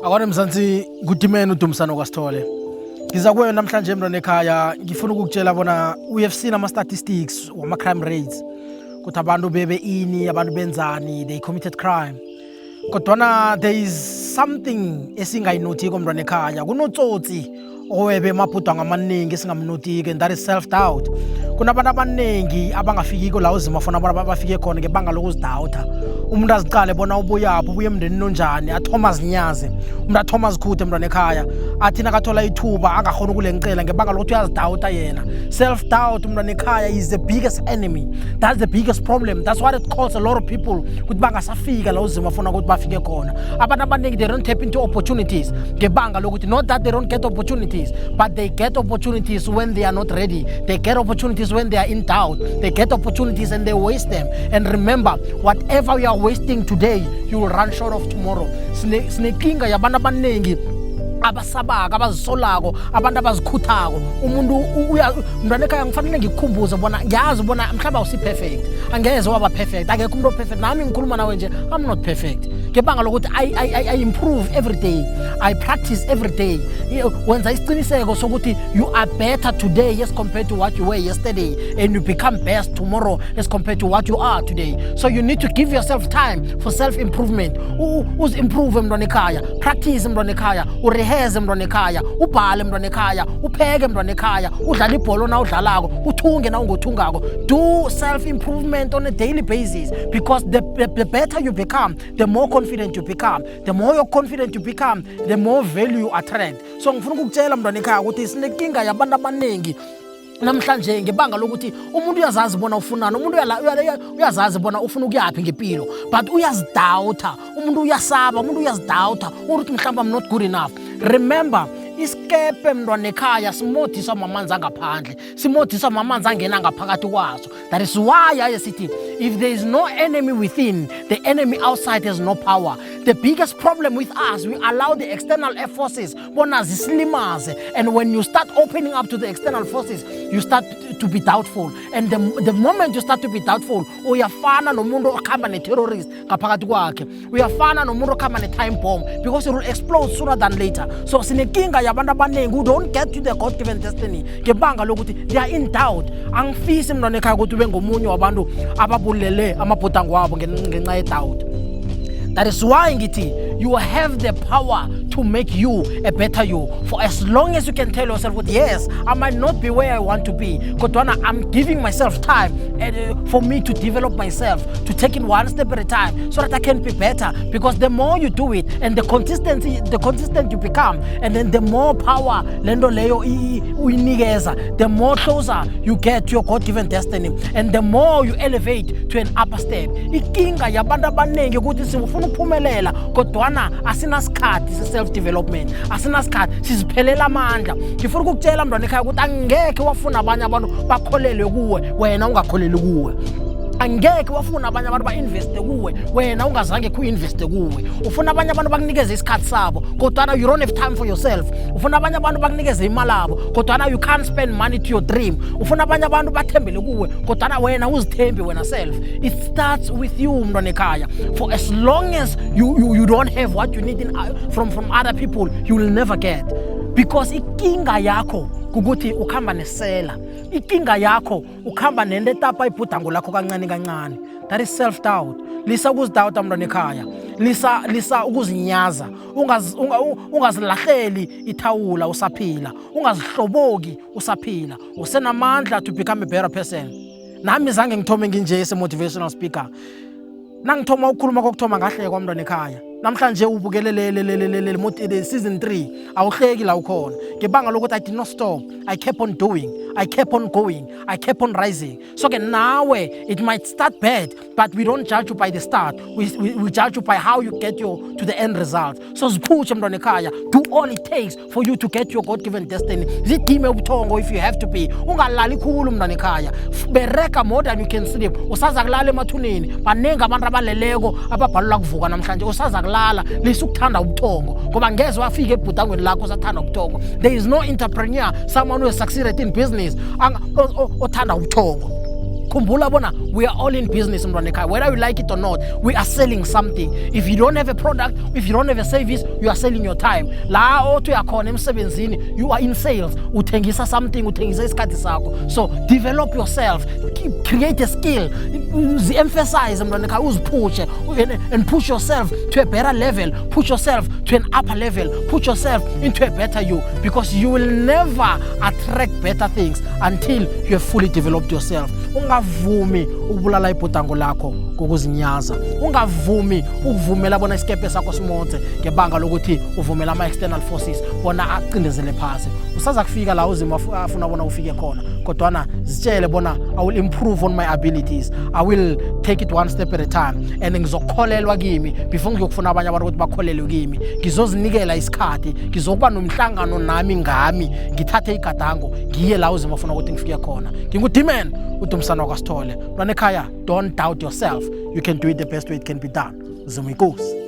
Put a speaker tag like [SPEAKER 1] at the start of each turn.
[SPEAKER 1] Akona Mzansi Gudimeni uDumisani kwaSithole. Ngiza kuwe namhlanje emntwana ekhaya ngifuna ukukutshela bona uFC nama statistics wama crime rates. Kuthi abantu bebe ini, abantu benzani, they committed crime. Kodwana there is something esingayinothi komntwana ekhaya. Kunotsotsi owebe emabhudwa ngamaningi esingamnotiki, and that is self doubt. Kunabantu abaningi abangafikiko la uzima funa bona bafike khona ngebanga lokuzidawutha. Umuntu aziqale bona ubuyaphi, ubuye emndenini onjani, athoma azinyaze. Umuntu athoma azikhuthe emntwana ekhaya, athi nakathola ithuba angakhona ukulencela ngebanga lokuthi uyazidawutha yena. Self doubt umntwana ekhaya is the biggest enemy. That's the biggest problem. That's what it causes a lot of people ukuthi bangasafika la uzima funa ukuthi bafike khona. Abantu abaningi they don't tap into opportunities ngebanga lokuthi not that they don't get opportunities, but they get opportunities when they are not ready. They get opportunities when they are in doubt. They get opportunities and they waste them. And remember, whatever you are wasting today, you will run short of tomorrow. Sinekinga yabantu abaningi abasabaka abazisolako, abantu abazikhuthako. Umuntu umntwana ekhaya ngifanele ngikukhumbuze bona ngiyazi bona mhlawumbe awusi perfect, angeze waba perfect, akekho umuntu perfect. Nami ngikhuluma nawe nje, I'm not perfect ngebanga lokuthi I improve every day, I practice every day. Wenza isiqiniseko sokuthi you are better today as compared to what you were yesterday, and you become best tomorrow as compared to what you are today. So you need to give yourself time for self improvement. Improve emntwana ekhaya, practice emntwana ekhaya, ureheze emntwana ekhaya, ubhale emntwana ekhaya, upheke emntwana ekhaya, udlala ibhola na udlalako, uthunge na ungothungako. Do self improvement on a daily basis, because the better you become, the more confident you become. The more you're confident you become, the more value you attract. So ngifuna ukutshela mntwana ekhaya ukuthi sinekinga yabantu abaningi namhlanje ngebanga lokuthi umuntu uyazazi bona ufunana, umuntu uyazazi bona ufuna ukuyaphi ngempilo, but uyazidawutha. Umuntu uyasaba, umuntu uyazidawutha ukuthi mhlawumbe I'm not good enough. Remember, isikepe mntwana ekhaya simodiswa mamanzi angaphandle, simodiswa mamanzi angena ngaphakathi kwaso. That is why I sithi if there is no enemy within, the enemy outside has no power. The biggest problem with us, we allow the external forces bona zisilimaze, and when you start opening up to the external forces, you start to be doubtful. And the moment you start to be doubtful, uyafana nomuntu okhamba ne-terrorist ngaphakathi kwakhe, uyafana nomuntu okhamba ne-time bomb, because it will explode sooner than later. So sinekinga yabantu abaningi who don't get to their God-given destiny ngebanga lokuthi they are in doubt. Angifisi mntwana ekhaya ukuthi ube ngomunye wabantu ababulele amabhudango wabo ngenxa ye-doubt. That is why ngithi you have the power to make you a better you. For as long as you can tell yourself, yes, I might not be where I want to be, but I'm giving myself time for me to develop myself, to take it one step at a time so that I can be better. Because the more you do it and the consistent you become, and then the more power lendo leyo uyinikeza, the more closer you get to your God-given destiny, and the more you elevate to an upper step. Ikinga yabantu abaningi ukuthi sifuna ukuphumelela kodwana asina sikhathi se self development, asina sikhathi siziphelela amandla. Ngifuna ukukutshela mntwana ekhaya ukuthi angeke wafuna abanye abantu bakholelwe kuwe wena ungakholeli kuwe. Angeke wafuna abanye abantu ba-investe kuwe wena ungazange ku-investe kuwe. Ufuna abanye abantu bakunikeze isikhathi sabo kodwana you don't have time for yourself. Ufuna abanye abantu bakunikeze imali yabo kodwana you can't spend money to your dream. Ufuna abanye abantu bathembele kuwe kodwana wena uzithembi wena self. It starts with you mntwana ekhaya. For as long as you don't have what you need from other people, you will never get. Because ikinga yakho kukuthi ukhamba nesela, ikinga yakho ukhamba nento etapa ibhudango lakho kancane kancane. That is self doubt. Lisa ukuzidawuta mntwana ekhaya, lisa ukuzinyaza, ungazilahleli ithawula usaphila, ungazihloboki usaphila. Usenamandla to become a better person. Nami zange ngithome nginje ese motivational speaker. Nangithoma ukukhuluma kokuthoma ngahleka kwamntwana ekhaya. Namhlanje ubukelele season 3 awuhleki la ukhona ngebanga lokuthi I did not stop. I kept on doing, I kept on going, I kept on rising. So ke nawe it might start bad, but we don't judge you by the start, we judge you by how you get to the end result. So ziphushe mntwana ekhaya, do all it takes for you to get your God-given destiny. Zidime ubuthongo if you have to be, ungalali khulu mntwana ekhaya, bereka more than you can sleep. Usaza kulala emathuneni, banengi abantu abaleleko ababhalula kuvuka namhlanje. Usaza lala lisukuthanda ubuthongo ngoba ngeze wafika ebhudangweni lakho sathanda ubuthongo. There is no entrepreneur, someone who has succeeded in business othanda ubuthongo. Kumbula bona, we are all in business, whether you like it or not. We are selling something. If you don't have a product, if you don't have a service, you are selling your time. La oto yakhona emsebenzini, you are in sales. Uthengisa something, uthengisa isikhathi sakho. So develop yourself, create a skill, emphasize push and push yourself to a better level, push yourself to an upper level, put yourself into a better you, because you will never attract better things until you have fully developed yourself. Ungavumi ukubulala ibhodango lakho ngokuzinyaza. Ungavumi ukuvumela bona isikepe sakho simonze ngebanga lokuthi uvumela ama external forces bona aqindezele phasi. Usaza kufika la uzima afuna bona ufike khona. Kodwana zitshele bona I will improve on my abilities. I will take it one step at a time, and ngizokholelwa kimi before ngiyokufuna abanye abantu ukuthi bakholelwe kimi. Ngizozinikela isikhathi, ngizokuba nomhlangano nami ngami, ngithathe igadango ngiye la uzima afuna ukuthi ngifike khona. Ngingudimani uDumisani wakwaSithole. Mntwana ekhaya, don't doubt yourself. You can do it the best way it can be done. Zima inkosi.